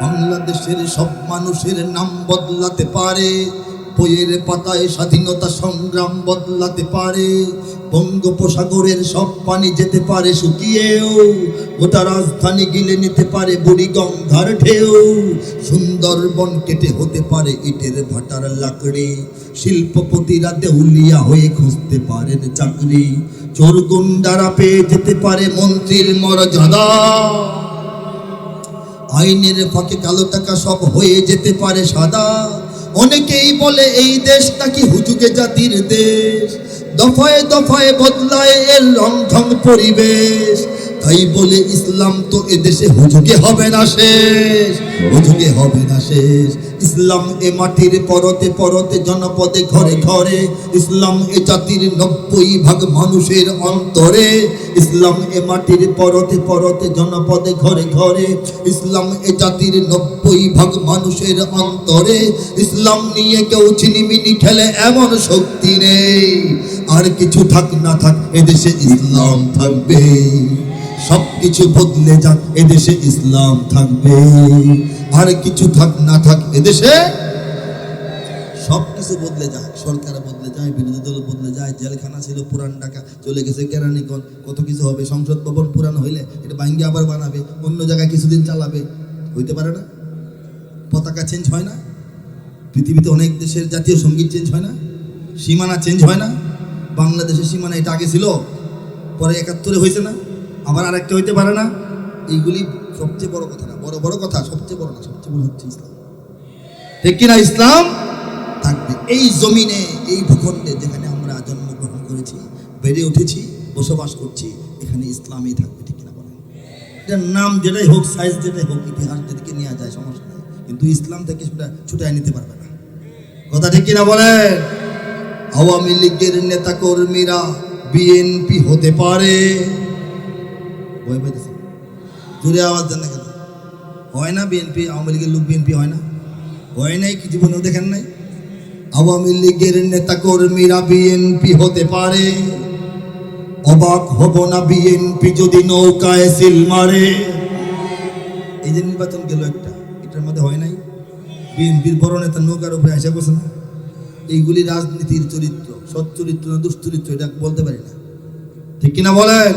বাংলাদেশের সব মানুষের নাম বদলাতে পারে, বইয়ের পাতায় স্বাধীনতা সংগ্রাম বদলাতে পারে। বঙ্গোপসাগরের সব পানি যেতে পারে শুকিয়েও, গোটা রাজধানী গিলে নিতে পারে বুড়িগঙ্গার ঢেউ। সুন্দরবন কেটে হতে পারে ইটের ভাটার লাকড়ি, শিল্পপতিরা দেউলিয়া হয়ে খুঁজতে পারেন চাকরি। চোর গুন্ডারা পেয়ে যেতে পারে মন্ত্রীর মর্যাদা, আইনের ফাঁকে কালো টাকা সব হয়ে যেতে পারে সাদা। অনেকেই বলে এই দেশটা কি হুজুগে জাতির দেশ, দফায় দফায় বদলায় এর রংঢং পরিবেশ। তাই বলে ইসলাম তো এদেশে হুজুগে হবে না শেষ, হুজুগে হবে না শেষ। ইসলাম এ মাটির পরতে পরতে জনপদে ঘরে ঘরে, ইসলাম এ জাতির 90% মানুষের অন্তরে। ইসলাম এ মাটির পরতে পরতে জনপদে ঘরে ঘরে, ইসলাম এ জাতির 90% মানুষের অন্তরে। ইসলাম নিয়ে কেউ চিনিমিনি খেলে এমন শক্তি নেই, আর কিছু থাক না থাক এদেশে ইসলাম থাকবে। সব কিছু বদলে যাক এদেশে ইসলাম থাকবে, আর কিছু থাক না থাক এদেশে। সব কিছু বদলে যায়, সরকার বদলে যায়, বিরোধী দল বদলে যায়, জেলখানা ছিল পুরান ঢাকা চলে গেছে কেরানীগঞ্জ, কত কিছু হবে। সংসদ ভবন পুরান হইলে এটা ভাঙ্গে আবার বানাবে, অন্য জায়গায় কিছুদিন চালাবে, হইতে পারে না। পতাকা চেঞ্জ হয় না, পৃথিবীতে অনেক দেশের জাতীয় সঙ্গীত চেঞ্জ হয় না, সীমানা চেঞ্জ হয় না। বাংলাদেশের সীমানা এটা আগে ছিল, পরে 71-এ হয়েছে না, আবার আরেকটা হইতে পারে না। এইগুলি সবচেয়ে বড় কথা না, বড় বড় কথা সবচেয়ে বড় না, সবচেয়ে বড় হচ্ছে ইসলাম। ঠিক কিনা? ইসলাম থাকবে এই জমিনে, এই ভূখণ্ডে যেখানে আমরা জন্মগ্রহণ করেছি, বেড়ে উঠেছি, বসবাস করছি, এখানে ইসলামই থাকবে। ঠিক কিনা বলেন? এটার নাম যেটাই হোক, সাইজ যেটাই হোক, ইতিহাস যেদিকে নিয়ে যায় সমস্যা নেই, কিন্তু ইসলাম থেকে সেটা ছুটায় নিতে পারবে না। কথা ঠিক কিনা বলেন? আওয়ামী লীগের নেতা কর্মীরা বিএনপি হতে পারে, ভয় পাইতেছে, জোরে আওয়াজ দেন না কেন? হয় না বিএনপি, আওয়ামী লীগের লোক বিএনপি হয় না, হয় নাই কি জীবনেও দেখেন নাই? আওয়ামী লীগের নেতা কর্মীরা বিএনপি হতে পারে, অবাক হব না বিএনপি যদি নৌকায় সিল মারে। এই যে নির্বাচন গেল একটা, এটার মধ্যে হয় নাই বিএনপির বড় নেতা নৌকার উপরে আসা করছে না। এইগুলি রাজনীতির চরিত্র, সৎ চরিত্র না দুশ্চরিত্র এটা বলতে পারি না। ঠিক কিনা বলেন?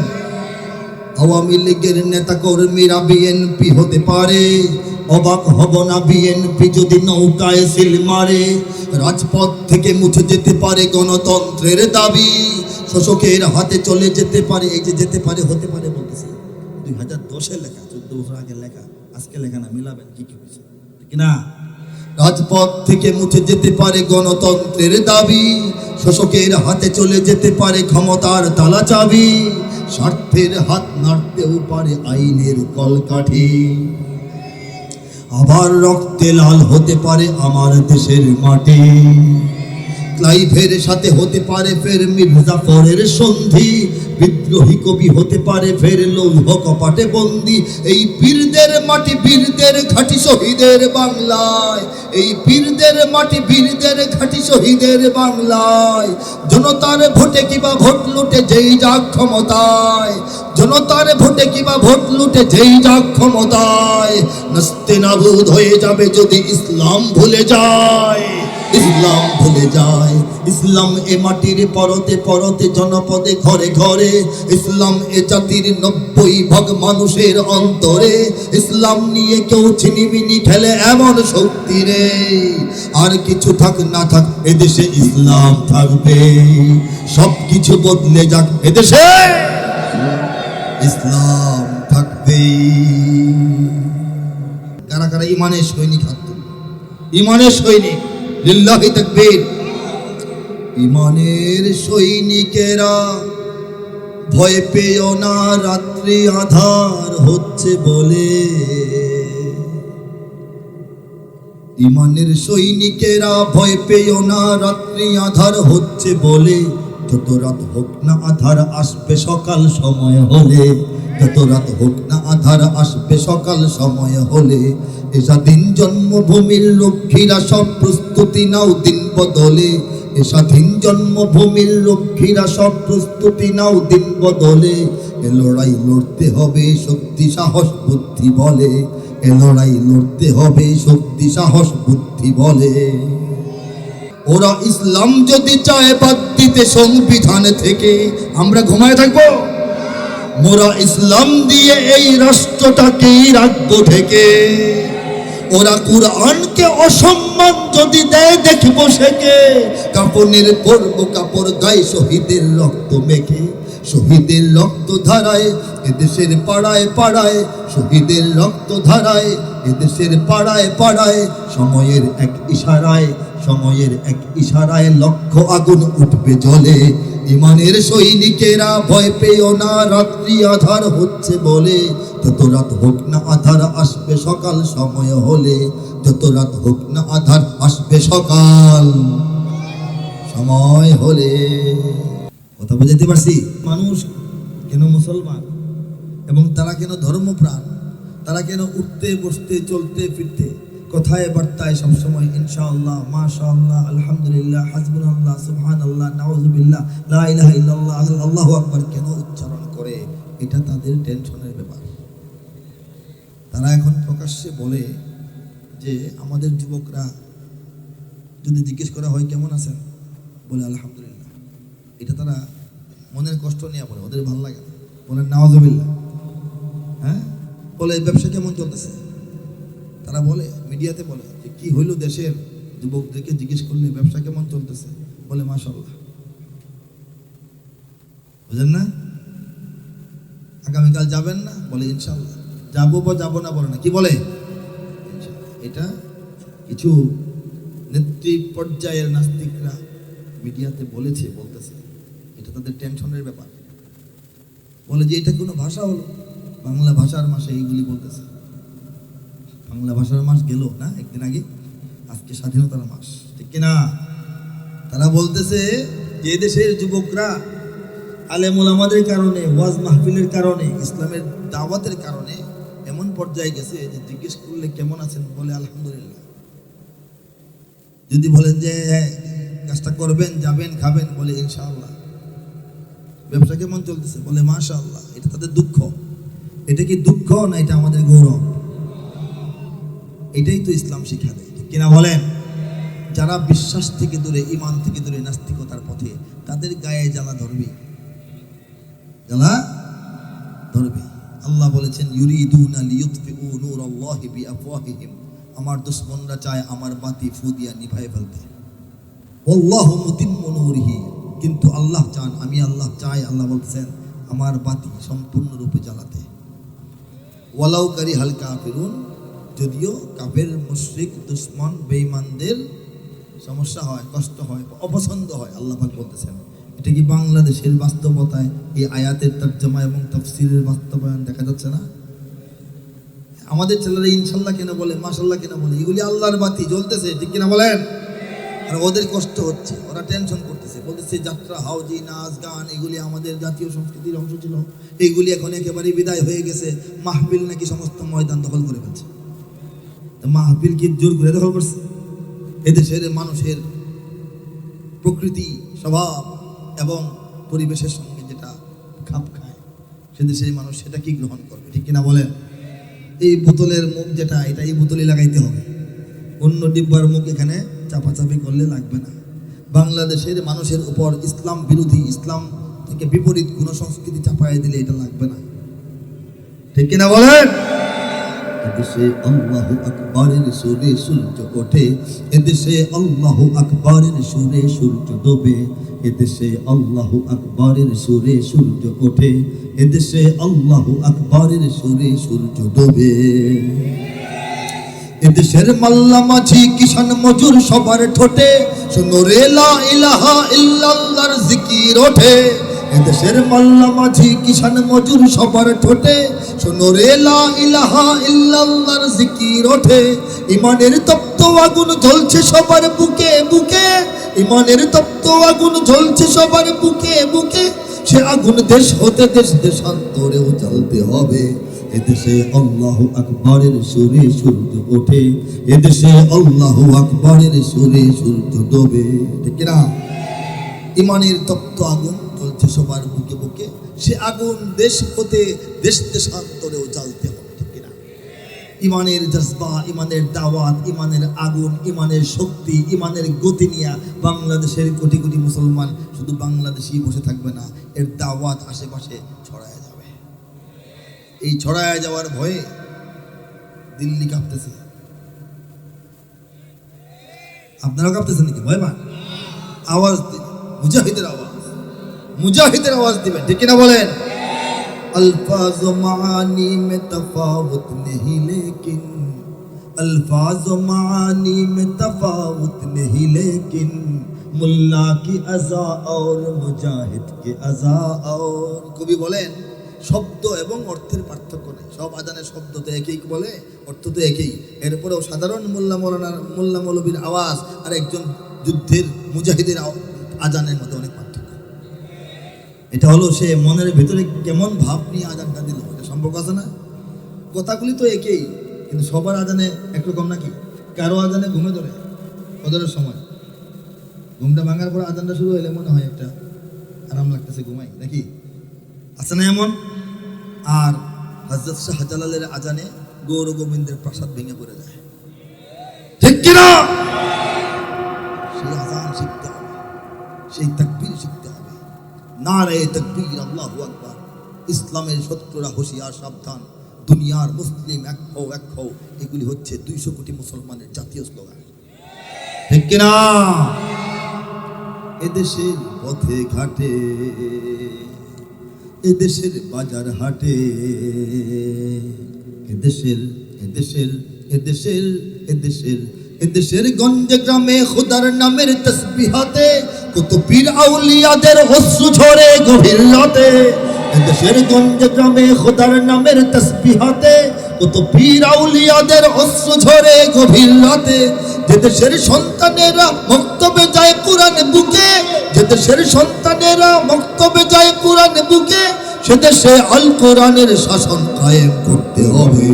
আওয়ামী লীগের নেতা কর্মীরা বিএনপি হতে পারে, অবাক হব না বিএনপি যদি নৌকায় সিল মারে। রাজপথ থেকে মুছে যেতে পারে গণতন্ত্রের দাবি, শোষকের হাতে চলে যেতে পারে। এই যে যেতে পারে, হতে পারে বলতেছি 2010-এ লেখা, 14 বছর আগে লেখা, আজকে লেখা না, মিলাবেন কি কি হয়েছে কিনা। রাজপথ থেকে মুছে যেতে পারে গণতন্ত্রের দাবি, শোষকের হাতে চলে যেতে পারে ক্ষমতার তালা চাবি। স্বার্থের হাত নাড়তেও পারে আইনের কলকাঠি, আবার রক্তে লাল হতে পারে আমার দেশের মাটি। ক্লাইভের সাথে হতে পারে ফের মির্জাফরের সন্ধি, বিদ্রোহী কবি হতে পারে ফের লৌহ কপাটে বন্দি। এই বীরদের মাটি, বীরদের ঘাটি, শহীদের বাংলায়, এই বীরদের মাটি, বীরদের ঘাটি, শহীদের বাংলায়। জনতার ভোটে কিবা ভোট লুটে যেই যাক ক্ষমতায়, জনতার ভোটে কিবা ভোট লুটে যেই যাক ক্ষমতায়। নাস্তে নাবুদ হয়ে যাবে যদি ইসলাম ভুলে যায়, ইসলাম ভুলে যায়। ইসলাম এ মাটির পরতে পরতে জনপদে ঘরে ঘরে, ইসলাম এ জাতির 90% মানুষের অন্তরে। ইসলাম নিয়ে কেউ ছিনিমিনি খেলে এমন শক্তি নেই, আর কিছু থাক না থাক এদেশে ইসলাম থাকবে। সব কিছু বদলে যাক এদেশে ইসলাম থাকবে। কারা কারা ইমানের সৈনিক? হাত তুলুন। ইমানের সৈনিক, লিল্লাহি তাকবীর। ইমানের সৈনিকেরা ভয় পেও না রাত্রি আধার হচ্ছে বলে, ইমানের সৈনিকেরা ভয় পেও না রাত্রি আধার হচ্ছে বলে। যত রাত হোক না আধার আসবে সকাল সময় হলে, যত রাত হোক না আধার আসবে সকাল সময় হলে। এ স্বাধীন জন্মভূমির লক্ষ্মীরা সব প্রস্তুতি নাও দিন বদলে, এ স্বাধীন জন্মভূমির লক্ষ্মীরা সব প্রস্তুতি নাও দিন বদলে। এ লড়াই লড়তে হবে শক্তি সাহস বুদ্ধি বলে, এ লড়াই লড়তে হবে শক্তি সাহস বুদ্ধি বলে। ওরা ইসলাম যদি চায় বাদ দিতে সংবিধান থেকে, আমরা ঘুমায় থাকবো? মোরা ইসলাম দিয়ে এই রাষ্ট্রটাকেই রাখবো ঢেকে। ওরা কুরআনকে অসম্মান যদি দেয় দেখবো সেকে। কাপড়ের পরবো কাপড় গায়ে শহীদের রক্ত মেখে। শহীদের রক্ত ধারায় এদেশের পাড়ায় পাড়ায়, শহীদের রক্ত ধারায় এদেশের পাড়ায় পাড়ায়। সময়ের এক ইশারায়, সময়ের এক ইশারায় লক্ষ আগুন উঠবে জ্বলে। ইমানের সৈনিকেরা ভয় পেও না, রাত্রি আধার হচ্ছে বলে। যত রাত হোক না আধার আসবে সকাল সময় হলে। যত রাত হোক না আধার আসবে সকাল সময় হলে। কথা বুঝাইতে পারছি? মানুষ কেন মুসলমান এবং তারা কেন ধর্মপ্রাণ, তারা কেন উঠতে বসতে চলতে ফিরতে কথায় বার্তায় সবসময় ইনশাআল্লাহ, মাশাআল্লাহ, আলহামদুলিল্লাহ, হাসবুনাল্লাহ, সুবহানাল্লাহ, নাউযুবিল্লাহ, লা ইলাহা ইল্লাল্লাহ, আল্লাহু আকবার কেন উচ্চারণ করে? এটা তাদের টেনশনের ব্যাপার। তারা এখন প্রকাশ্যে বলে যে আমাদের যুবকরা যদি জিজ্ঞেস করা হয় কেমন আছেন, বলে আলহামদুলিল্লাহ। এটা তারা মনের কষ্ট নিয়ে বলে, ওদের ভালো লাগে না। বলে নাউযুবিল্লাহ। হ্যাঁ, বলে ব্যবসা কেমন চলতেছে? তারা বলে মিডিয়াতে বলে যে কি হইল দেশের, যুবকদেরকে জিজ্ঞেস করলে ব্যবসা কেমন চলতেছে, বলে মাশাআল্লাহ। বুঝেন না? আগামীকাল যাবেন না, বলে ইনশাআল্লাহ। যাবো বা যাবো না বলে না, কি বলে? এটা কিছু নেত্রী পর্যায়ের নাস্তিকরা মিডিয়াতে বলেছে, বলতেছে। এটা তাদের টেনশনের ব্যাপার। বলে যে এটা কোনো ভাষা হলো? বাংলা ভাষার মাসে এইগুলি বলতেছে। বাংলা ভাষার মাস গেল না একদিন আগে, আজকে স্বাধীনতার মাস, ঠিক কিনা? তারা বলতেছে যে দেশের যুবকরা আলেম ওলামাদের কারণে, ওয়াজ মাহফিলের কারণে, ইসলামের দাওয়াতের কারণে এমন পর্যায়ে গেছে যে জিজ্ঞেস করলে কেমন আছেন, বলে আলহামদুলিল্লাহ। যদি বলেন যে কাজটা করবেন, যাবেন, খাবেন, বলে ইনশাআল্লাহ। ব্যবসা কেমন চলতেছে, বলে মাশাআল্লাহ। এটা তাদের দুঃখ। এটা কি দুঃখ না এটা আমাদের গৌরব? এটাই তো ইসলাম শিক্ষা দেয়, ঠিক কিনা বলেন? যারা বিশ্বাস থেকে দূরে, ইমান থেকে দূরে, নাস্তিকতার পথে, তাদের গায়ে জ্বালা ধরবে, জ্বালা ধরবে। আল্লাহ বলেছেন ইউরিদুনা লিইউতফিউ নূরাল্লাহি বিআফওয়াহিহিম, আমার দুশমনরা চায় আমার বাতি ফু দিয়া নিভায়ে ফেলতে। আল্লাহু মুতিম্মু নূরিহি, কিন্তু আল্লাহ চান, আমি আল্লাহ চাই, আল্লাহ বলছেন আমার বাতি সম্পূর্ণরূপে জ্বালাতে। ওয়ালাউ কারিহাল কাফিরুন, যদিও কাফের, মুশরিক, দুশমন, বেঈমানদের সমস্যা হয়, কষ্ট হয়, অপছন্দ হয়, আল্লাহ পাক বলতেছেন। এটা কি বাংলাদেশের বাস্তবতায় এই আয়াতের তর্জমা এবং তাফসীরের বাস্তবায়ন দেখা যাচ্ছে না? আমাদের ছেলেরা ইনশাআল্লাহ কেন বলে, মাশাআল্লাহ কেন বলে? এগুলি আল্লাহর বাতি জ্বলতেছে, ঠিক কিনা বলেন? আর ওদের কষ্ট হচ্ছে, ওরা টেনশন করতেছে, বলতেছে যাত্রা, হাউজি, নাচ, গান এগুলি আমাদের জাতীয় সংস্কৃতির অংশ ছিল, এইগুলি এখন একেবারে বিদায় হয়ে গেছে। মাহফিল নাকি সমস্ত ময়দান দখল করে ফেলছে। মাহফিল কি জোর করে দখল করছে? এদেশের মানুষের প্রকৃতি, স্বভাব এবং পরিবেশের সঙ্গে যেটা খাপ খায়, সে দেশের মানুষ সেটা কি গ্রহণ করবে, ঠিক কিনা বলেন? এই বোতলের মুখ যেটা, এটা এই বোতলই লাগাইতে হবে, অন্য ডিব্বার মুখ এখানে চাপাচাপি করলে লাগবে না। বাংলাদেশের মানুষের উপর ইসলাম বিরোধী, ইসলাম থেকে বিপরীত কোন সংস্কৃতি চাপাই দিলে এটা লাগবে না, ঠিক কিনা বলেন? এদেশে আল্লাহু আকবারের সুরে সূর্য ওঠে, এদেশে আল্লাহু আকবারের সুরে সূর্য ডোবে। এদেশে আল্লাহু আকবারের সুরে সূর্য ওঠে, এদেশে আল্লাহু আকবারের সুরে সূর্য ডোবে। এদেশের মাল্লা মাঝি কিষান মজুর সবার ঠোঁটে শোনো রে লা ইলাহা ইল্লাল্লাহর জিকির ওঠে। এদেশের মাল্লা মাঝি কিষান মজুর সবার ঠোঁটে শোনো রে লা ইলাহা ইল্লাল্লাহর জিকির ওঠে। ইমানের তপ্ত আগুন জ্বলছে সবার বুকে বুকে, ইমানের তপ্ত আগুন জ্বলছে সবার বুকে বুকে। সে আগুন দেশ হতে দেশ দেশান্তরেও জ্বলতে হবে। এদেশে আল্লাহু আকবারের সুরে সূর্য ওঠে, এদেশে আল্লাহু আকবারের সুরে সূর্য ডোবে, ঠিক কিনা? ইমানের তপ্ত আগুন জ্বলছে সবার বুকে বুকে, সে আগুন দেশ হতে দেশ দেশান্তরেও জ্বলতে হবে, ঠিক কিনা? ইমানের জজবা, ইমানের দাওয়াত, ইমানের আগুন, ইমানের শক্তি, ইমানের গতি নিয়ে বাংলাদেশের কোটি কোটি মুসলমান শুধু বাংলাদেশেই বসে থাকবে না, এর দাওয়াত আশেপাশে ছড়ায় যাবে। এই ছড়ায় যাওয়ার ভয়ে দিল্লি কাঁপতেছে। আপনারা কাঁপতেছেন নাকি? ভয় পান? আওয়াজ দিন, মুজাহিদের আওয়াজ, মুজাহিদের আওয়াজ দিবেন, ঠিক কিনা বলেন? अल्फाज मानी में तफावत नहीं लेकिन, अल्फाज मानी में तफावत नहीं लेकिन, मुल्ला की अज़ा और मुजाहिद के अज़ा और। কবি বলেন শব্দ এবং অর্থের পার্থক্য নেই, সব আজানের শব্দ তো একই বলে, অর্থ তো একই। এরপরেও সাধারণ মোল্লা মৌলবীর আওয়াজ আর একজন যুদ্ধের মুজাহিদের আজানের মধ্যে অনেক পার্থক্য। এটা হলো সে মনের ভেতরে কেমন ভাব নিয়ে আজানটা দিল, এটা সম্পর্ক আছে না? কথাগুলি তো একই, কিন্তু সবার আজানে একরকম নাকি? কারো আজানে ঘুমে ধরে ফজরের সময়, ঘুমটা ভাঙার পর আজানটা শুরু হলে মনে হয় একটা আরাম লাগতেছে, ঘুমাই নাকি? আছে না এমন? আর হযরত শাহজালালের আজানে গৌর গোবিন্দের প্রাসাদ ভেঙে পড়ে যায়, ঠিক কিনা? সেই আজান শিখতে হবে, সেই তাকবীর শিখতে হবে। নারে তাকবীর, আল্লাহু আকবার। ইসলামের শত্রুরা হুঁশিয়ার, সাবধান। দুনিয়ার মুসলিম এক হও, এক হও, এগুলি হচ্ছে 200 কোটি মুসলমানের জাতীয় স্লোগান, ঠিক কিনা? এদেশের পথে ঘাটে, এদেশের বাজার হাটে, এদেশের এদেশের এদেশের এদেশের এদেশের গঞ্জে গ্রামে খোদার নামের তসবিহাতে কত পীর আউলিয়াদের অশ্রু ঝরে গভীর রাতে। এদেশের গঞ্জে গ্রামে খোদার নামের তসবিহাতে কত পীর আউলিয়াদের অশ্রু ঝরে গভীর রাতে। যে দেশের সন্তানেরা মক্তবে যায় কোরআন বুকে, যে দেশের সন্তানেরা মক্তবে যায় কোরআন বুকে, সে দেশে আল কোরআনের শাসন কায়েম করতে হবে।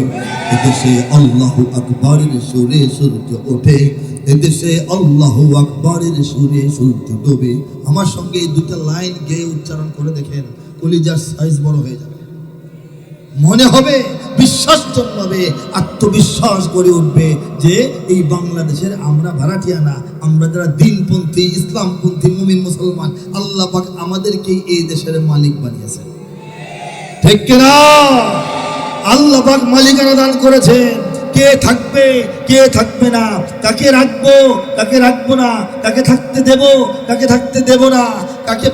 এদেশে আল্লাহু আকবরের সুরে সূর্য ওঠে, এদেশে আল্লাহু আকবরের সুরে সূর্য ডোবে। আমার সঙ্গে এই দুটো লাইন গেয়ে উচ্চারণ করে দেখেন, কলিজার সাইজ বড় হয়ে যাবে, মনে হবে, বিশ্বাস জন্মাবে, আত্মবিশ্বাস গড়ে উঠবে যে এই বাংলাদেশের আমরা ভাড়াটিয়া না, আমরা যারা দিনপন্থী, ইসলামপন্থী মুমিন মুসলমান, আল্লাহ পাক আমাদেরকে এই দেশের মালিক বানিয়েছেন, ঠিক কিনা? আল্লাহ পাক মালিকানা দান করেছেন। কে থাকবে কে থাকবে না, কাকে রাখবো কাকে রাখবো না, কাকে থাকতে দেব কাকে থাকতে দেব না, কাকে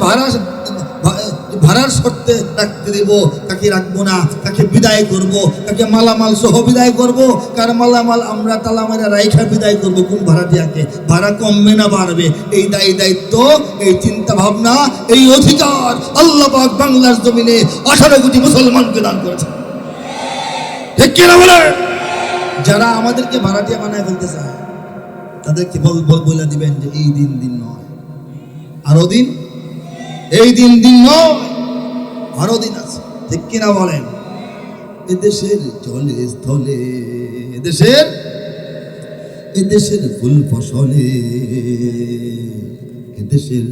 ভাড়ার শর্তে রাখতে দেব কাকে রাখবো না, কাকে বিদায় করব, কাকে মালামাল সহ বিদায় করব, কার মালামাল আমরা তালা মারা রাইখা বিদায় করব, কোন ভাড়াটিয়াকে, ভাড়া কমবে না বাড়বে, এই দায়িত্ব, এই চিন্তা ভাবনা, এই অধিকার আল্লাহ পাক বাংলার জমিনে 18 কোটি মুসলমানকে দান করেছেন, ঠিক কিনা বলে? যারা আমাদেরকে ভাড়াটিয়া বানায় ফেলতে চায় তাদেরকে বলে দিবেন যে এই দিন নয়, আরো দিন, এই দিন নয়, আরো দিন আছে, ঠিক কিনা বলেন? এদেশের জলে স্থলে, এদেশের ফুল ফসলে, এদেশের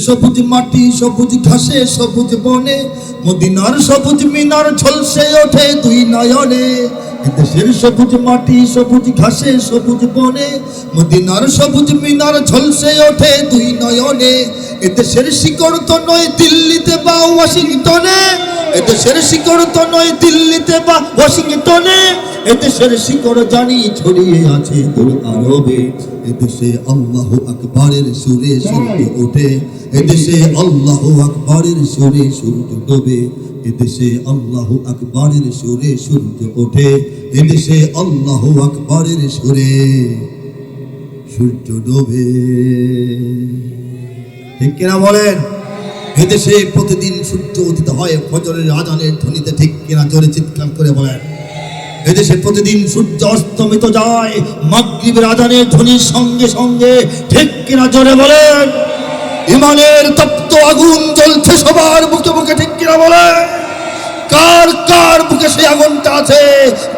সবুজ মাটি, সবুজ ঘাসে, সবুজ বনে, মদিনার সবুজ মিনার ঝলসে ওঠে 2 নয়নে। এদেশের সবুজ মাটি, সবুজ ঘাসে, সবুজ বনে, মদিনার সবুজ মিনার ঝলসে ওঠে 2 নয়নে। এদেশের শিকড় তো নয় দিল্লিতে বা ওয়াশিংটনে, এদেশের শিকড় তো নয় দিল্লিতে বা ওয়াশিংটনে, এদেশের শিকড় জানি ছড়িয়ে আছে দূর আরবে। এদেশে আল্লাহু আকবরের সুরে সূর্য ওঠে, এদেশে আল্লাহু আকবরের সুরে সূর্য ডোবে। এদেশে আল্লাহু আকবরের সুরে সূর্য ওঠে, এদেশে আল্লাহু আকবরের সুরে সূর্য ডোবে, ঠিক কিনা বলেন? এদেশে প্রতিদিন সূর্য উদিত হয় ফজরের আজানের ধ্বনিতে, ঠিক কিনা? জোরে চিৎকার করে বলেন। এদেশে প্রতিদিন সূর্য অস্তমিত যায় মাগরিবের আজানের ধ্বনির সঙ্গে সঙ্গে, ঠিক কিনা? জোরে বলেন। ইমানের তপ্ত আগুন জ্বলছে সবার বুকে বুকে, ঠিক কিনা বলেন? কার কার বুকে সেই আগুনটা আছে?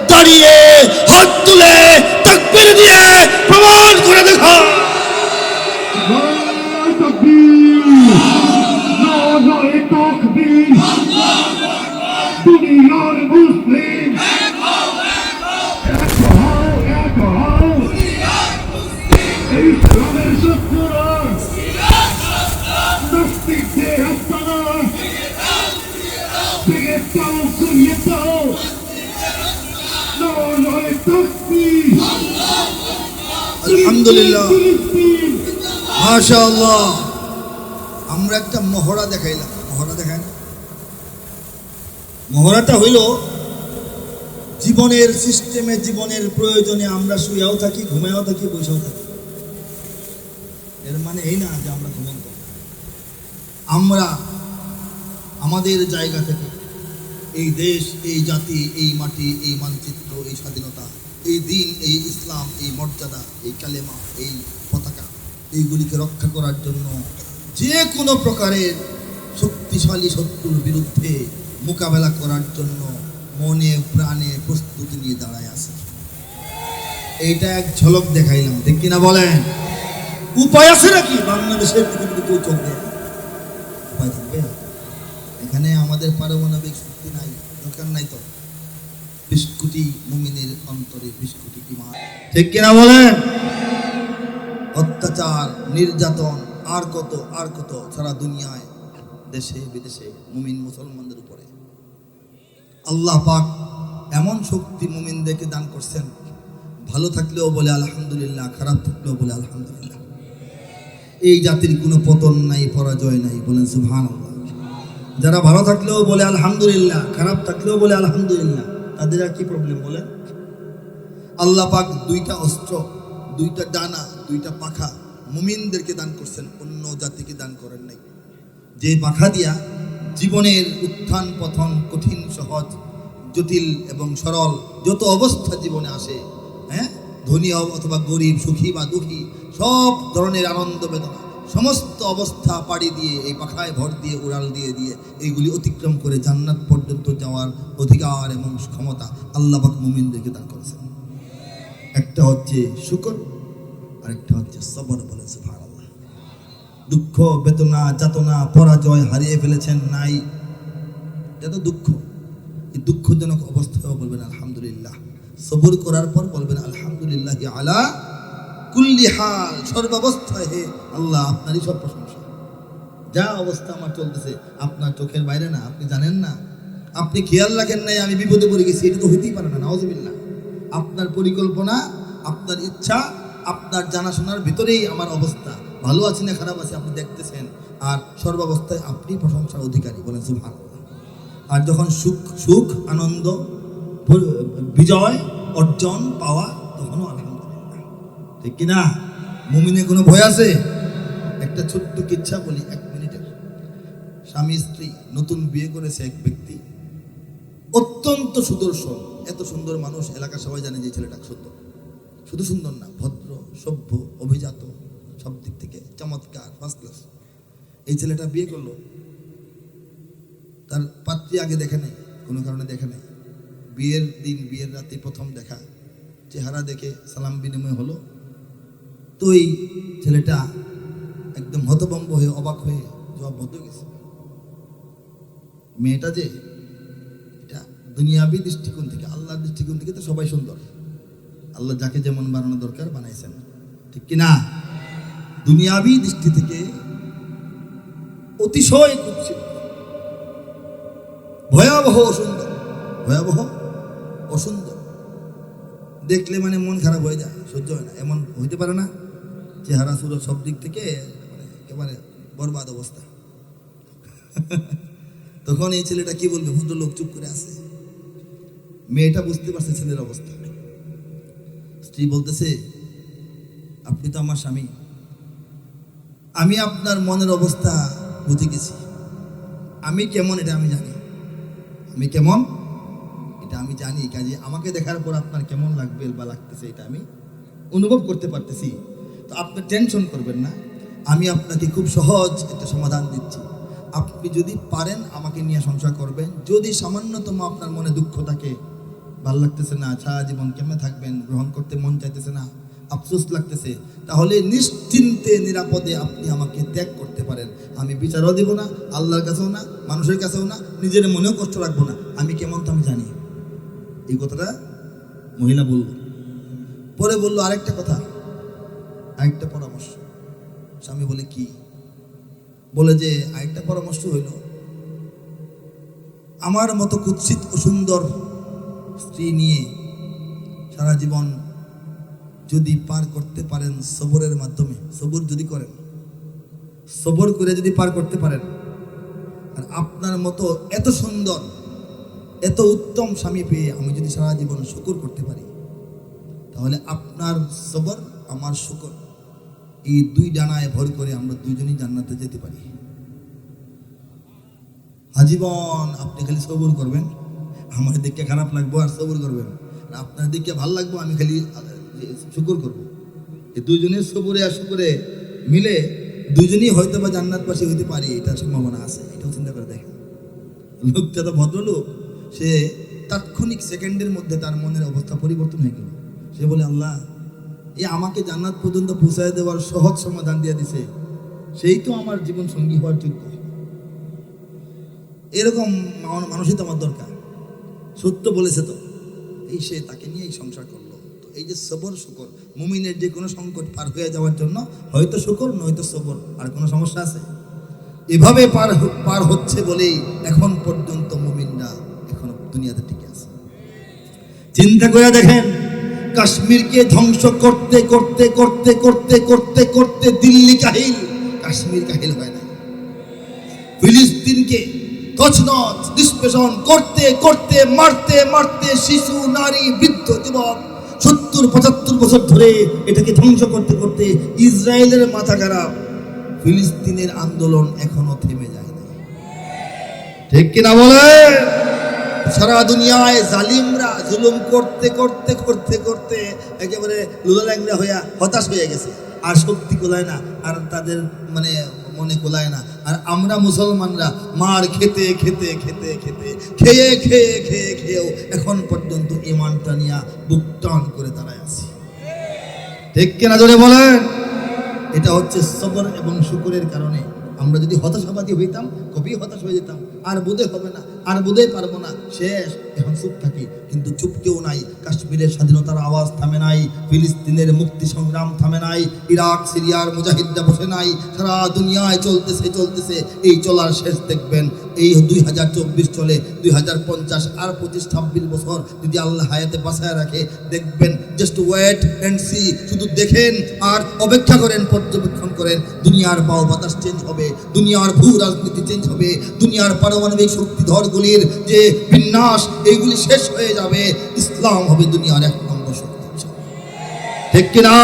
দাঁড়িয়ে হাত তুলে তাকবীর দিয়ে প্রমাণ করে দেখা। দুনিয়া আলহামদুলিল্লাহ, মাশাআল্লাহ। আমরা একটা মহড়া দেখাইলাম, মহড়া দেখাই না? মহড়াটা হইল জীবনের সিস্টেমে, জীবনের প্রয়োজনে আমরা শুয়েও থাকি, ঘুমায়ও থাকি, বসেও থাকি। এর মানে এই না যে আমরা ঘুমন্ত। আমরা আমাদের জায়গা থেকে এই দেশ, এই জাতি, এই মাটি, এই মানচিত্র, এই স্বাধীনতা, এই দিন, এই ইসলাম, এই মর্যাদা, এই কালেমা, এই পতাকা, এইগুলিকে রক্ষা করার জন্য যে কোনো প্রকারের শক্তিশালী শত্রুর বিরুদ্ধে মোকাবেলা করার জন্য মনে প্রাণে প্রস্তুতি নিয়ে দাঁড়ায় আছে। এইটা এক ঝলক দেখাইলাম, ঠিক কিনা বলেন? উপায় আছে নাকি বাংলাদেশের দিকে যদি কেউ চোখ দেয়? উপায় থাকবে? এখানে আমাদের পারমাণবিক শক্তি নাই, দরকার নাই তো। 20 কোটি মুমিনের অন্তরে 20 কোটি ঈমান, ঠিক কিনা বলেন? অত্যাচার, নির্যাতন আর কত আর কত সারা দুনিয়ায়, দেশে বিদেশে মুমিন মুসলমানদের উপরে আল্লাহ পাক এমন শক্তি মুমিনদেরকে দান করছেন, ভালো থাকলেও বলে আলহামদুলিল্লাহ, খারাপ থাকলেও বলে আলহামদুলিল্লাহ। এই জাতির কোনো পতন নাই, পরাজয় নাই, বলেন সুবহানাল্লাহ। যারা ভালো থাকলেও বলে আলহামদুলিল্লাহ, খারাপ থাকলেও বলে আলহামদুলিল্লাহ, তাদের আর কি প্রবলেম বলে? আল্লাহ পাক 2টা অস্ত্র, 2টা ডানা, 2টা পাখা মুমিনদেরকে দান করছেন, অন্য জাতিকে দান করেন নাই। যে পাখা দিয়া জীবনের উত্থান পতন, কঠিন সহজ, জটিল এবং সরল যত অবস্থা জীবনে আসে, হ্যাঁ, ধনী অথবা গরিব, সুখী বা দুঃখী, সব ধরনের আনন্দ বেদনা, সমস্ত অবস্থা পাড়ি দিয়ে এই পাখায় ভর দিয়ে, উড়াল দিয়ে দিয়ে এইগুলি অতিক্রম করে জান্নাত পর্যন্ত যাওয়ার অধিকার এবং ক্ষমতা আল্লাহ পাক মুমিনদেরকে দান করেছেন। একটা হচ্ছে শুকর, আরেকটা হচ্ছে সবর, বলেন সুবহানাল্লাহ। দুঃখ, বেদনা, যাতনা, পরাজয় হারিয়ে ফেলেছেন, নাই, এটা তো দুঃখ। এই দুঃখজনক অবস্থায় বলবেন আলহামদুলিল্লাহ। সবর করার পর বলবেন আলহামদুলিল্লাহ আলা কুল্লি হাল, সর্বাবস্থায় হে আল্লাহ আপনারই সব প্রশংসা। যা অবস্থা আমার চলতেছে আপনার চোখের বাইরে না, আপনি জানেন না, আপনি খেয়াল রাখেন নাই আমি বিপদে পড়ে গেছি, এটা তো হইতেই পারে না, নাউযুবিল্লাহ। আপনার পরিকল্পনা, আপনার ইচ্ছা, আপনার জানাশোনার ভিতরেই আমার অবস্থা, ভালো আছি না খারাপ আছি আপনি দেখতেছেন, আর সর্বাবস্থায় আপনি প্রশংসার অধিকারী, বলেন সুবহানাল্লাহ। আর যখন সুখ আনন্দ, বিজয় অর্জন পাওয়া, তখনও আলহামদুলিল্লাহ, ঠিক কিনা? মুমিনে কোনো ভয় আছে? একটা ছোট্ট কিচ্ছা বলি, 1 মিনিটের। স্বামী স্ত্রী নতুন বিয়ে করেছে এক ব্যক্তি, অত্যন্ত সুদর্শন, এত সুন্দর মানুষ, এলাকার সবাই জানে যে ছেলেটা সুন্দর। শুধু সুন্দর না, ভদ্র, সভ্য, অভিজাত, সব দিক থেকে চমৎকার, ফার্স্ট ক্লাস। এই ছেলেটা বিয়ে করলো, তার পাত্রী আগে দেখে নেই, কোনো কারণে দেখে নেই। বিয়ের দিন, বিয়ের রাতে প্রথম দেখা, চেহারা দেখে সালাম বিনিময় হলো। তো এই ছেলেটা একদম হতভম্ব হয়ে, অবাক হয়ে জবাববদ্ধ গেছে। মেয়েটা যে, এটা দুনিয়াবী দৃষ্টিকোণ থেকে, আল্লাহর দৃষ্টিকোণ থেকে তো সবাই সুন্দর, আল্লাহ যাকে যেমন বানানো দরকার বানাইছেন, ঠিক কিনা? দুনিয়াবী দৃষ্টি থেকে অতিশয় কুৎসিত, ভয়াবহ অসুন্দর, ভয়াবহ অসুন্দর, দেখলে মানে মন খারাপ হয়ে যায়, সহ্য হয় না। এমন হইতে পারে না? চেহারা সুরত সব দিক থেকে মানে একেবারে বরবাদ অবস্থা। তখন এই ছেলেটা কি বলবে? ভদ্রলোক চুপ করে আছে। মেয়েটা বুঝতে পারছে ছেলের অবস্থা। স্ত্রী বলতেছে, আপনি তো আমার স্বামী, আমি আপনার মনের অবস্থা বুঝে গেছি, আমি কেমন এটা আমি জানি, আমি কেমন এটা আমি জানি, কাজে আমাকে দেখার পর আপনার কেমন লাগবে বা লাগতেছে এটা আমি অনুভব করতে পারতেছি। তো আপনি টেনশন করবেন না, আমি আপনাকে খুব সহজ একটা সমাধান দিচ্ছি। আপনি যদি পারেন আমাকে নিয়ে সংসার করবেন, যদি সামান্যতম আপনার মনে দুঃখ থাকে, ভাল লাগতেছে না, সারা জীবন কেমনে থাকবেন, গ্রহণ করতে মন চাইতেছে না, আফসোস লাগতেছে, তাহলে নিশ্চিন্তে নিরাপদে আপনি আমাকে ত্যাগ করতে পারেন। আমি বিচারও দিব না, আল্লাহর কাছেও না, মানুষের কাছেও না, নিজের মনেও কষ্ট রাখবো না, আমি কেমন তো আমি জানি। এই কথাটা মহিলা বলল। পরে বলল আরেকটা কথা, আরেকটা পরামর্শ। স্বামী বলে কি? বলে যে আরেকটা পরামর্শ হইল, আমার মতো কুৎসিত ও সুন্দর স্ত্রী নিয়ে সারা জীবন যদি পার করতে পারেন সবরের মাধ্যমে, সবর যদি করেন, সবর করে যদি পার করতে পারেন, আর আপনার মতো এত সুন্দর এত উত্তম স্বামী পেয়ে আমি যদি সারা জীবন শুকর করতে পারি, তাহলে আপনার সবর আমার শুকর, এই দুই ডানায় ভর করে আমরা দুইজনই জান্নাতে যেতে পারি। আজীবন আপনি খালি সবর করবেন, আমার দিকে খারাপ লাগবো আর সবর করবেন, আপনার দিকে ভালো লাগবো, আমি খালি শুকর করবো। এই দুইজনের সবরে আর শুকরে মিলে দুইজনই হয়তো বা জান্নাতবাসী হইতে পারি, এটার সম্ভাবনা আছে। এটাও চিন্তা করে দেখেন, লোকটা তো ভদ্রলোক, সে তাৎক্ষণিক সেকেন্ডের মধ্যে তার মনের অবস্থা পরিবর্তন হয়ে গেল। সে বলে, আল্লাহ আমাকে জান্নাত পর্যন্ত পৌঁছায় দেওয়ার সহজ সমাধান দিয়ে দিছে, সেই তো আমার জীবন সঙ্গী হওয়ার যোগ্য। এরকম মানুষই তো আমার দরকার। সত্য বলেছে তো, এই সে তাকে নিয়ে এই সংসার করলো। তো এই যে সবর শুকর, মুমিনের যে কোনো সংকট পার হয়ে যাওয়ার জন্য হয়তো শুকর নয়তো সবর, আর কোনো সমস্যা আছে? এভাবে পার হচ্ছে বলেই এখন পর্যন্ত মুমিনরা এখনো দুনিয়াতে টিকে আছে। চিন্তা করে দেখেন, কাশ্মীরকে ধ্বংস করতে করতে করতে করতে করতে করতে দিল্লি কাহিল, কাশ্মীর কাহিল হয় না। ফিলিস্তিনকে তছনছ নিষ্পেষণ করতে করতে, মারতে মারতে শিশু নারী বৃদ্ধ যুবক 70-75 বছর ধরে এটাকে ধ্বংস করতে করতে ইসরায়েলের মাথা খারাপ, ফিলিস্তিনের আন্দোলন এখনো থেমে যায় না। ঠিক কিনা বলে? সারা দুনিয়ায় জালিমরা জুলুম করতে করতে করতে করতে একেবারে লুলাল্যাংড়া হইয়া হতাশ হয়ে গেছে, আর শক্তি কোলায় না, আর তাদের মনে কোলায় না। আর আমরা মুসলমানরা মার খেতে খেতে খেতে খেতে খেয়ে খেয়ে খেয়ে খেয়েও এখন পর্যন্ত ইমানটা নিয়ে বুক টান করে দাঁড়ায় আছি। ঠিক কিনা জোরে বলেন? এটা হচ্ছে সবর এবং শুকরের কারণে। আমরা যদি হতাশাবাদী হইতাম, কবি হতাশ হয়ে যেতাম, আর বোধে হবে না, আর বোধে পারবো না, শেষ। এখন চুপ থাকি, কিন্তু চুপ কেউ নাই। কাশ্মীরের স্বাধীনতার আওয়াজ থামে নাই, ফিলিস্তিনের মুক্তি সংগ্রাম থামে নাই, ইরাক সিরিয়ার মুজাহিদরা বসে নাই, সারা দুনিয়ায় চলতেছে চলতেছে। এই চলার শেষ দেখবেন এই 2024 চলে 2050, আর 25-26 বছর যদি আল্লাহ হায়াতে বাঁচায় রাখে, দেখবেন জাস্ট ওয়েট অ্যান্ড সি। শুধু দেখেন আর অপেক্ষা করেন, পর্যবেক্ষণ করেন। দুনিয়ার পাও বাতাস চেঞ্জ হবে, দুনিয়ার ভূ রাজনীতি চেঞ্জ হবে, দুনিয়ার পারমাণবিক শক্তিধরগুলির যে বিন্যাস, এইগুলি শেষ হয়ে যাবে। ইসলাম হবে দুনিয়ার 1 নম্বর শক্তি। ঠিক কিনা?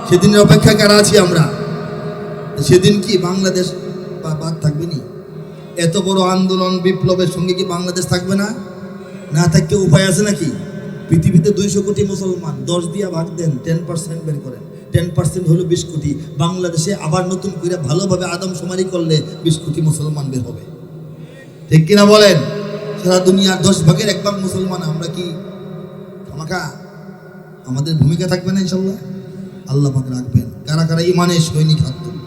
সেদিনের অপেক্ষায় কারা আছি আমরা? সেদিন কি বাংলাদেশ বাদ থাকবে নি? এত বড় আন্দোলন বিপ্লবের সঙ্গে কি বাংলাদেশ থাকবে না? না থাকতে উপায় আছে নাকি? পৃথিবীতে 200 কোটি মুসলমান, 10 দিয়া ভাগ দেন, 10% বের করেন, 10% হলো 20 কোটি। বাংলাদেশে আবার নতুন করে ভালোভাবে আদমশুমারি করলে 20 কোটি মুসলমান বের হবে। ঠিক কিনা বলেন? সারা দুনিয়ার 10 ভাগের 1 ভাগ মুসলমান। আমরা কি খামাখা? আমাদের ভূমিকা থাকবে না ইনশাল্লাহ? আল্লাহ পাক রাখবেন। কারা কারা ইমানের সৈনিক? হাত তুলুন।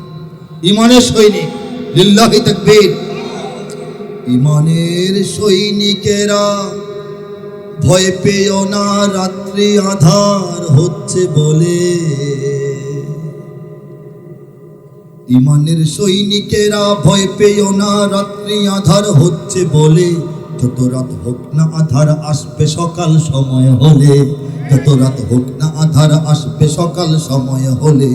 ইমানের সৈনিক, লিল্লাহি তাকবীর। ইমানের সৈনিকেরা ভয় পেও না, রাত্রি আধার হচ্ছে বলে। ইমানের সৈনিকেরা ভয় পেও না, রাত্রি আধার হচ্ছে বলে। যত রাত হোক না আধার আসবে সকাল সময় হলে, যত রাত হোক না আধার আসবে সকাল সময় হলে।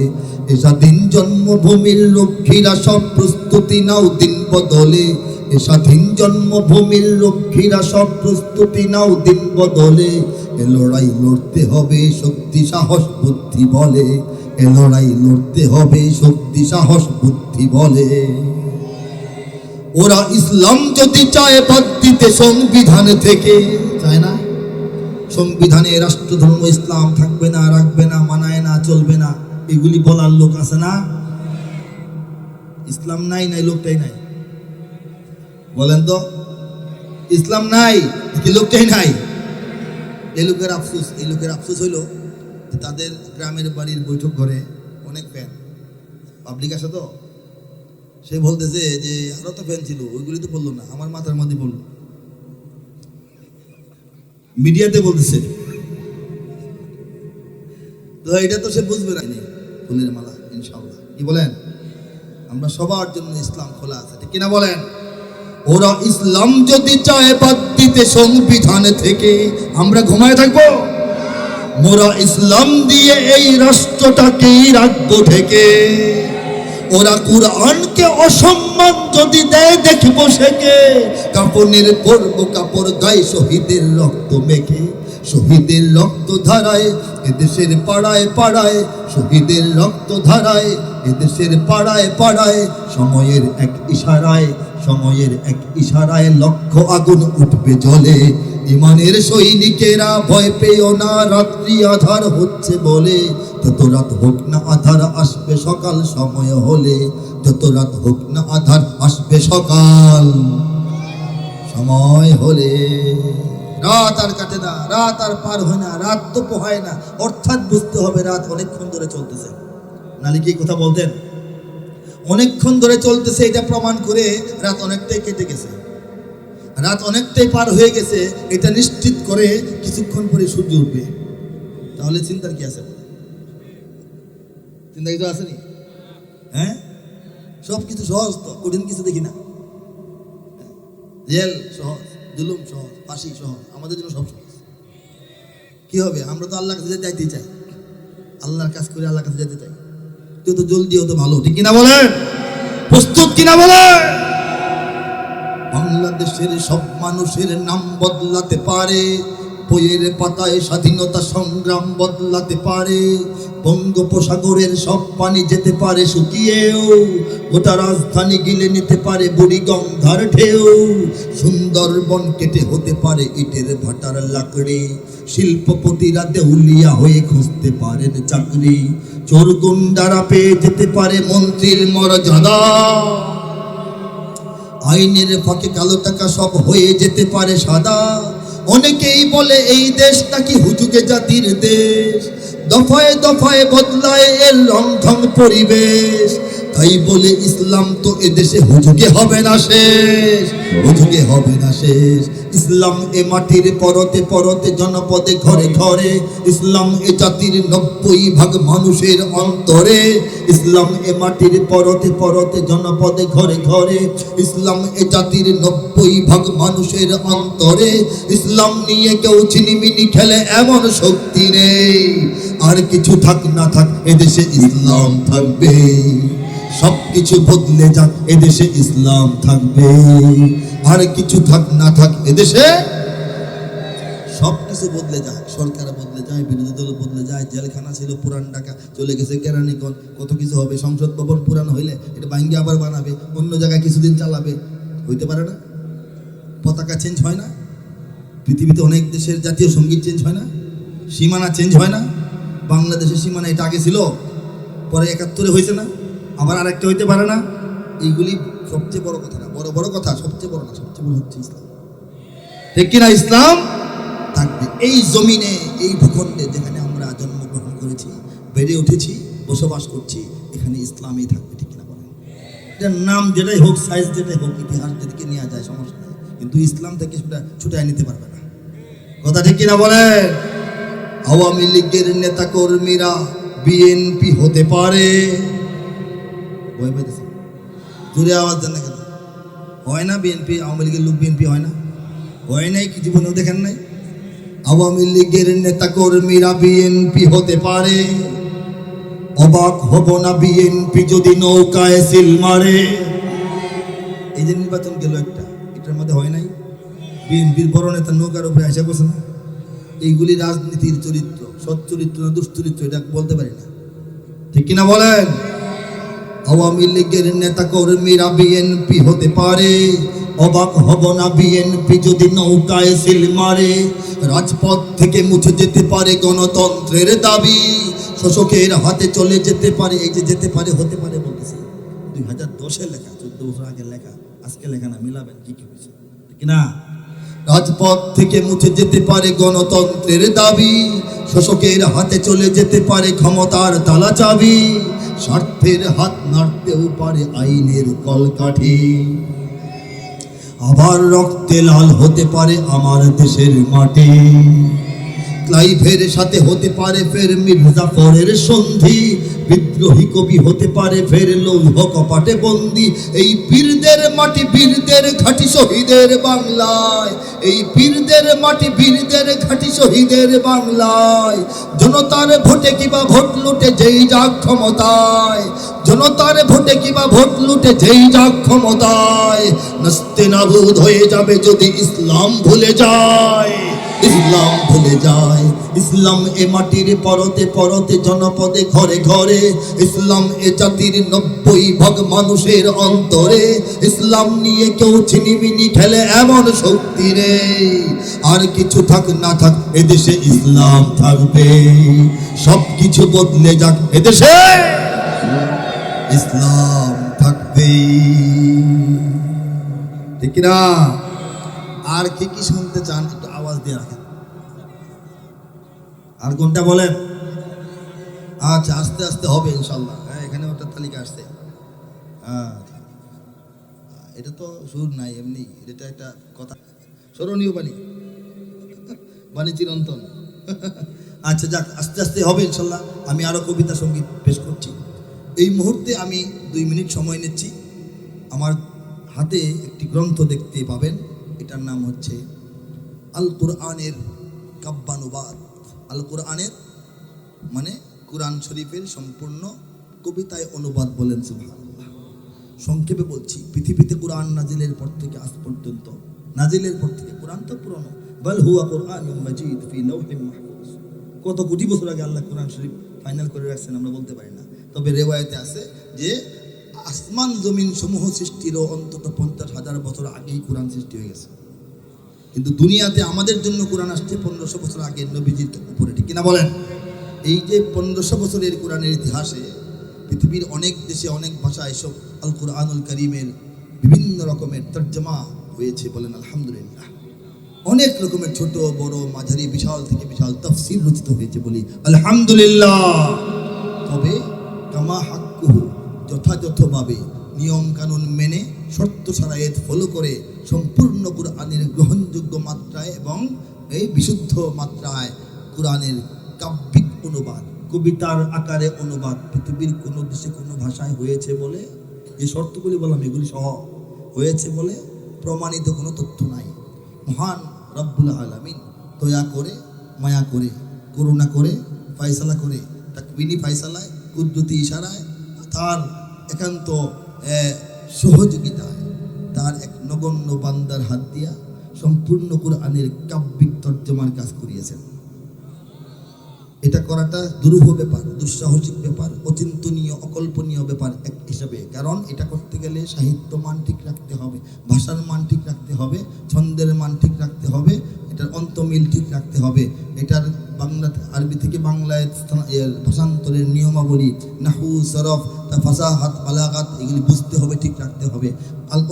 এ স্বাধীন জন্মভূমির লক্ষ্মীরা সব প্রস্তুতি নাও দিন বদলে। এ স্বাধীন জন্মভূমির লক্ষ্মীরা সব প্রস্তুতি নাও দিন বদলে। এ লড়াই লড়তে হবে শক্তি সাহস বুদ্ধি বলে। এ লড়াই লড়তে হবে শক্তি সাহস বুদ্ধি বলে। ওরা ইসলাম যদি চায় বাদ দিতে সংবিধান থেকে, চায় না? সংবিধানে রাষ্ট্রধর্ম ইসলাম থাকবে না, রাখবে না, মানায় না, চলবে না, এগুলি বলার লোক আছে না? ইসলাম নাই, নাই লোকটাই নাই। বলেন তো, ইসলাম নাই কি লোকটাই নাই? এই লোকের আফসোস, এই লোকের আফসোস হইল যে তাদের গ্রামের বাড়ির বৈঠক ঘরে অনেক ফ্যান, পাবলিক আসে তো, সে বলতেছে যে আরো তো ফ্যান ছিল, ওইগুলি তো বললো না, আমার মাথার মধ্যে বললো, মিডিয়াতে বলতেছে। তো এটা তো সে বুঝবে না। ফুলের মালা ইনশাআল্লাহ, কি বলেন? আমরা সবার জন্য ইসলাম খোলা আছে, ঠিক কিনা বলেন? ওরা ইসলাম যদি চায় বাদ দিতে সংবিধান থেকে, আমরা ঘুমায় থাকবো? মোরা ইসলাম দিয়ে এই রাষ্ট্রটাকেই রাখবো ঢেকে। ওরা কুরআনকে অসম্মান যদি দেয় দেখবো সেকে। কাপনের পরব কাপড় গায়ে শহীদের রক্ত মেখে। শহীদের রক্ত ধারায় এদেশের পাড়ায় পাড়ায়, শহীদের রক্ত ধারায় এদেশের পাড়ায় পাড়ায়। সময়ের এক ইশারায়, সময়ের এক ইশারায় লক্ষ আগুন উঠবে জ্বলে। ইমানের সৈনিকেরা ভয় পেও না, রাত্রি আধার হচ্ছে বলে। যত রাত হোক না আধার আসবে সকাল সময় হলে। যত রাত হোক না আধার আসবে সকাল সময় হলে। রাত আর কাটে না, রাত আর পার হয় না, রাত তো পোহায় না। অর্থাৎ বুঝতে হবে রাত অনেকক্ষণ ধরে চলতেছে। নালে কি কথা বলতেন? অনেকক্ষণ ধরে চলতেছে, এটা প্রমাণ করে রাত অনেকটাই কেটে গেছে, রাত অনেকটাই পার হয়ে গেছে। এটা নিশ্চিত করে কিছুক্ষণ পরে সূর্য উঠবে। তাহলে চিন্তার কি আছে? চিন্তা কিছু আসেনি? হ্যাঁ, সব কিছু সহজ তো, কঠিন কিছু দেখি না। জেল সহজ, জুলুম সহজ, ফাঁসি সহজ, আমাদের জন্য সব সহজ। কি হবে? আমরা তো আল্লাহর কাছে যাইতে চাই, আল্লাহর কাজ করে আল্লাহর কাছে যেতে চাই। যত জলদি হতো ভালো, ঠিক কিনা বলেন? প্রস্তুত কিনা বলেন? বাংলাদেশের সব মানুষের নাম বদলাতে পারে, বইয়ের পাতায় স্বাধীনতা সংগ্রাম বদলাতে পারে। বঙ্গোপসাগরের সব পানি যেতে পারে শুকিয়েও, গোটা রাজধানী গিলে নিতে পারে বুড়িগঙ্গার ঢেউ। সুন্দরবন কেটে হতে পারে ইটের ভাটার লাকড়ি, শিল্পপতিরা দেউলিয়া হয়ে খুঁজতে পারেন চাকরি। চোর গুন্ডারা পেয়ে যেতে পারে মন্ত্রীর মর্যাদা, আইনের ফাঁকে কালো টাকা সব হয়ে যেতে পারে সাদা। অনেকেই বলে এই দেশ নাকি হুজুগে জাতির দেশ, দফায় দফায় বদলায় এর রংঢং পরিবেশ। তাই বলে ইসলাম তো এদেশে হুজুগে হবে না শেষ, হুজুগে হবে না শেষ। ইসলাম এ মাটির পরতে পরতে জনপদে ঘরে ঘরে, ইসলাম এ জাতির 90% মানুষের অন্তরে। ইসলাম এ মাটির পরতে পরতে জনপদে ঘরে ঘরে, ইসলাম এ জাতির 90% মানুষের অন্তরে। ইসলাম নিয়ে কেউ চিনিমিনি খেলে এমন শক্তি নেই, আর কিছু থাক না থাক এদেশে ইসলাম থাকবে। সব কিছু বদলে যাক এদেশে ইসলাম থাকবে, আর কিছু থাক না থাক এদেশে সব কিছু বদলে যায়। সরকার বদলে যায়, বিরোধী দল বদলে যায়, জেলখানা ছিল পুরান ঢাকা চলে গেছে কেরানীগঞ্জ, কত কিছু হবে। সংসদ ভবন পুরান হইলে এটা ভাঙ্গে আবার বানাবে, অন্য জায়গায় কিছুদিন চালাবে, হইতে পারে না? পতাকা চেঞ্জ হয় না? পৃথিবীতে অনেক দেশের জাতীয় সঙ্গীত চেঞ্জ হয় না? সীমানা চেঞ্জ হয় না? বাংলাদেশের সীমানা এটা আগে ছিল, পরে 71-এ হয়েছে না, আবার আরেকটা হইতে পারে না? এইগুলি সবচেয়ে বড় কথা না, বড় বড় কথা সবচেয়ে বড় না, সবচেয়ে বড় হচ্ছে ইসলাম। ঠিক কিনা? ইসলাম থাকবে এই জমিনে, এই ভূখণ্ডে যেখানে আমরা জন্মগ্রহণ করেছি, বেড়ে উঠেছি, বসবাস করছি, এখানে ইসলামই থাকবে। ঠিক কিনা বলেন? এটার নাম যেটাই হোক, সাইজ যেটাই হোক, ইতিহাস যেদিকে নেওয়া যায় সমস্যা নেই, কিন্তু ইসলাম থেকে সেটা ছুটায় নিতে পারবে না। কথা ঠিক কিনা বলেন? আওয়ামী লীগের নেতা কর্মীরা বিএনপি হতে পারে। ভয় পাইতেছে? জোরে আওয়াজ দেন না কেন? হয় না বিএনপি? আওয়ামী লীগের লোক বিএনপি হয় না? হয় নাই কি? জীবনেও দেখেন নাই? আওয়ামী লীগের নেতা কর্মীরা বিএনপি হতে পারে। অবাক হব না বিএনপি যদি নৌকায় সিল মারে। এই যে নির্বাচন গেল একটা, এটার মধ্যে হয় নাই বিএনপির বড় নেতা নৌকার উপরে আসে বসে না? এইগুলি রাজনীতির চরিত্র, সৎ চরিত্র না দুশ্চরিত্র এটা বলতে পারি না। ঠিক কিনা বলেন? আওয়ামী লীগের নেতা কর্মীরা বিএনপি হতে পারে। অবাক হব না বিএনপি যদি নৌকায় সিল মারে। রাজপথ থেকে মুছে যেতে পারে গণতন্ত্রের দাবি, শোষকের হাতে চলে যেতে পারে। এই যে যেতে পারে, হতে পারে বলতেছি 2010-এ লেখা, 14 বছর আগে লেখা, আজকে লেখা না, মিলাবেন কি কি হয়েছে ঠিক না? রাজপথ থেকে মুছে যেতে পারে গণতন্ত্রের দাবি, শোষকের হাতে চলে যেতে পারে ক্ষমতার তালা চাবি। স্বার্থের হাত নাড়তেও পারে আইনের কলকাঠি, আবার রক্তে লাল হতে পারে আমার দেশের মাটি। ক্লাইভের সাথে হতে পারে ফের মির্জাফরের সন্ধি, বিদ্রোহী কবি হতে পারে ফের লৌহ কপাটে বন্দি। এই বীরদের মাটি বীরদের ঘাটি শহীদের বাংলায়, এই বীরদের মাটি বীরদের ঘাটি শহীদের বাংলায়। জনতার ভোটে কিবা ভোট লুটে যেই যাক ক্ষমতায়, জনতার ভোটে কিবা ভোট লুটে যেই যাক ক্ষমতায়। নাস্তে নাবুদ হয়ে যাবে যদি ইসলাম ভুলে যায়, ইসলাম ভুলে যায়। ইসলাম এ মাটির পরতে পরতে জনপদে ঘরে ঘরে, ইসলাম এ জাতির 90% মানুষের অন্তরে। ইসলাম নিয়ে কেউ ছিনিমিনি খেলে এমন শক্তি রে, আর কিছু থাক না থাক এদেশে ইসলাম থাকবে। সব কিছু বদলে যাক এদেশে ইসলাম থাকবে, ঠিক না? আর কি কি শুনতে চান একটু আওয়াজ দিয়ে রাখেন। আর কোনটা বলেন? আচ্ছা, আস্তে আস্তে হবে ইনশাল্লাহ। হ্যাঁ, এখানে ওটা তালিকা আসছে। এটা তো সুর নাই, এমনি এটা একটা কথা, স্মরণীয় বাণী, বাণী চিরন্তন। আচ্ছা যাক, আস্তে আস্তে হবে ইনশাল্লাহ। আমি আরো কবিতা সঙ্গীত পেশ করছি। এই মুহূর্তে আমি 2 মিনিট সময় নিচ্ছি। আমার হাতে একটি গ্রন্থ দেখতে পাবেন, এটার নাম হচ্ছে আল কোরআনের কাব্যানুবাদ। আল কোরআনের মানে কোরআন শরীফের সম্পূর্ণ কবিতায় অনুবাদ। বলেন সুবহানাল্লাহ। সংক্ষেপে বলছি, পৃথিবীতে কোরআন নাজিলের পর থেকে আজ পর্যন্ত, নাজিলের পর থেকে, কোরআন তো পুরনো, বাল হুয়া কোরআনুম মাজিদ ফি লাওহিম মাহফুজ। কত কোটি বছর আগে আল্লাহ কোরআন শরীফ ফাইনাল করে রাখছেন আমরা বলতে পারি না। তবে রেওয়ায়েতে আছে যে আসমান জমিন সমূহ সৃষ্টিরও অন্তত 50,000 বছর আগেই কোরআন সৃষ্টি হয়ে গেছে। কিন্তু দুনিয়াতে আমাদের জন্য কোরআন আসছে 1500 বছর আগে নবীজির উপরে, ঠিক কিনা বলেন? এই যে 1500 বছরের কোরআনের ইতিহাসে পৃথিবীর অনেক দেশে অনেক ভাষায় এসব আল কোরআনুল কারীমের বিভিন্ন রকমের তর্জমা হয়েছে। বলেন আলহামদুলিল্লাহ। অনেক রকমের ছোট বড় মাঝারি বিশাল থেকে বিশাল তাফসীর রচিত হয়েছে, বলি আলহামদুলিল্লাহ। তবে কামা হাক্কুহু, যথাযথভাবে নিয়ম কানুন মেনে শর্ত সারায়েত ফলো করে সম্পূর্ণ কোরআনের গ্রহণযোগ্য মাত্রায় এবং এই বিশুদ্ধ মাত্রায় কোরআনের কাব্যিক অনুবাদ, কবিতার আকারে অনুবাদ পৃথিবীর কোনো দেশে কোনো ভাষায় হয়েছে বলে, যে শর্তগুলি বললাম এগুলি সহ হয়েছে বলে প্রমাণিত কোনো তথ্য নাই। মহান রব্বুল আলামিন দয়া করে, মায়া করে, করুণা করে, ফয়সালা করে, তাকবিনী ফয়সালায়, কুদরতি ইশারায়, তার একান্ত সহযোগিতায়, তার এক নগণ্য বান্দার হাত দিয়া সম্পূর্ণ কোরআনের কাব্যিক তর্জমার কাজ করিয়েছেন। এটা করাটা দুরূহ ব্যাপার, দুঃসাহসিক ব্যাপার, অচিন্তনীয় অকল্পনীয় ব্যাপার এক হিসাবে। কারণ এটা করতে গেলে সাহিত্য মান ঠিক রাখতে হবে, ভাষার মান ঠিক রাখতে হবে, ছন্দের মান ঠিক রাখতে হবে, এটার অন্তমিল ঠিক রাখতে হবে, এটার বাংলা আরবি থেকে বাংলায় ভাষান্তরের নিয়মাবলী, নাহু, সরফ, ফাসাহাত, বালাগাত এগুলি বুঝতে হবে, ঠিক রাখতে হবে।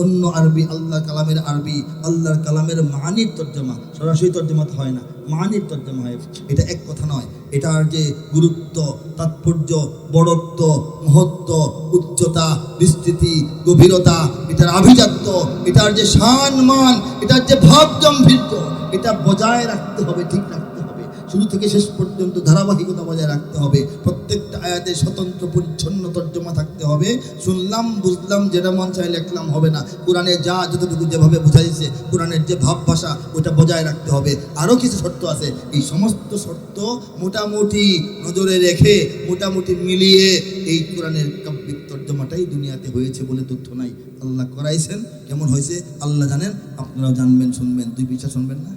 অন্য আরবি, আল্লাহর কালামের আরবি, আল্লাহর কালামের মানির তর্জমা, সরাসরি তর্জমা তো হয় না, মানির তর্জমা হয়। এটা এক কথা নয়, এটার যে গুরুত্ব, তাৎপর্য, বড়ত্ব, মহত্ব, উচ্চতা, বিস্তৃতি, গভীরতা, এটার আভিজাত্য, এটার যে শান মান, এটার যে ভাব গাম্ভীর্য, এটা বজায় রাখতে হবে, ঠিক রাখতে হবে। শুরু থেকে শেষ পর্যন্ত ধারাবাহিকতা বজায় রাখতে হবে। প্রত্যেকটা আয়াতে স্বতন্ত্র পরিচ্ছন্ন তর্জমা থাকতে হবে। শুনলাম বুঝলাম যেটা মন চাই লিখলাম হবে না। কোরআনে যা যতটুকু যেভাবে বোঝাইছে, কোরআনের যে ভাব ভাষা ওইটা বজায় রাখতে হবে। আরও কিছু শর্ত আছে, এই সমস্ত শর্ত মোটামুটি নজরে রেখে, মোটামুটি মিলিয়ে এই কোরআনের কাব্যিক তর্জমাটাই দুনিয়াতে হয়েছে বলে তথ্য নাই। আল্লাহ করাইছেন, কেমন হয়েছে আল্লাহ জানেন, আপনারাও জানবেন, শুনবেন। 2 পৃষ্ঠা শুনবেন না?